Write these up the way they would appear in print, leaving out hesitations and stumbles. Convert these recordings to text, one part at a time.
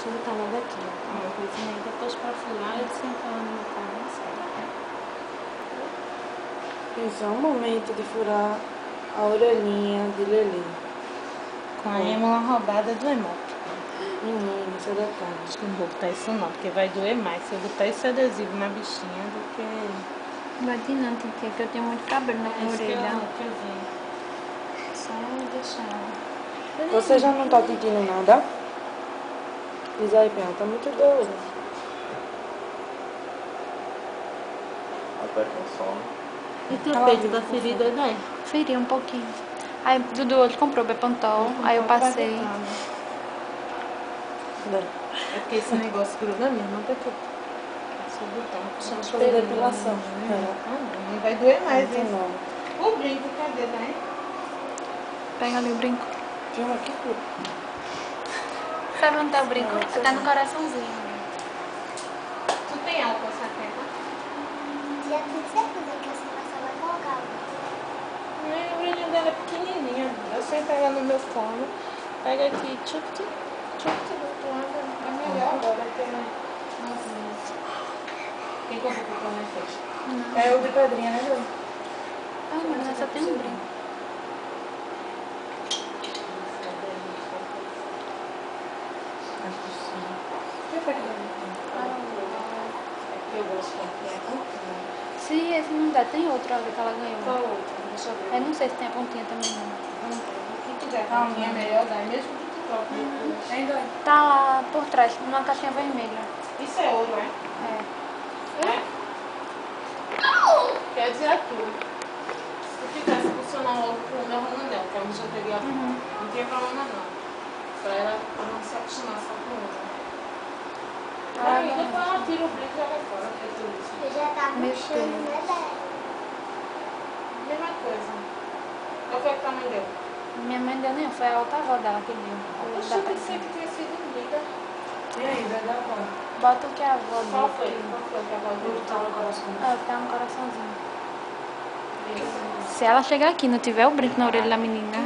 furo tá logo aqui, ó. Uma coisinha aí, depois pra furar, eu sento ela no meu carro e sai. Esse é o momento de furar a orelhinha de Lelê. Com a êmula roubada do hemop. Menina, isso é detalhe. Acho que não vou botar isso não, porque vai doer mais se eu botar esse adesivo na bichinha do que... Vai de não, porque eu tenho muito cabelo na minha orelha. Que eu vi. Só deixar. Você já não tá sentindo nada? Diz aí, Pena, tá muito doido. Até com sono. E teu peito da ferida, né? Feri um pouquinho. Aí Dudu hoje comprou Bepantol, aí eu passei. É porque esse negócio gruda mesmo, até que se eu botar um Só puxão fazer depilação. Não vai doer mais Não tem isso. não. O brinco, cadê, né? Pega ali o brinco. Filma aqui tudo. Sabe onde tá o brinco? Tá no coraçãozinho. Tu tem álcool, saqueta? Já tenho certeza que essa pessoa vai colocar. A orelhinha dela é pequenininha. Eu sento ela no meu colo, pega aqui, tchup, do outro lado. É melhor agora ter mais vezes. Quem comprou o mais fecha? Não. É o de pedrinha, né, Ju? Ah, não, só tem um brinco. Quem foi que deu? É que eu gosto de confiar. Se esse não der, tem outro ali que ela ganhou. Qual outra? Deixa eu ver. Eu não sei se tem a pontinha também não. Quem quiser calminha melhor, dá. Mesmo que tu troque depois. Ainda. Tá lá por trás, numa caixinha vermelha. Isso é ouro, é? É. É? Quer dizer a tua. Se tu quisesse funcionar logo com o meu Ronandel, que é onde eu peguei a Uhum. não tinha problema não. Pra ela não se acostumar só com o ouro. Aí depois ela tira o brinco e joga fora, que é tudo isso. Eu já tava Meu mexendo, Deus. né, Débora? Mesma coisa. Qual foi que tua mãe deu? Minha mãe deu nem, foi a outra avó dela que deu. Poxa, eu pensei que tinha sido briga. E aí, vai dar bom? Bota o que a avó Qual deu. foi? Qual foi que a avó deu? Tá no coração. Ah, tá no coraçãozinho. Se ela chegar aqui e não tiver o brinco na orelha da menina,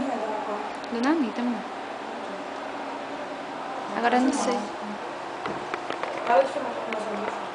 Dona Anitta, mano. Agora eu não sei. Para de filmar com a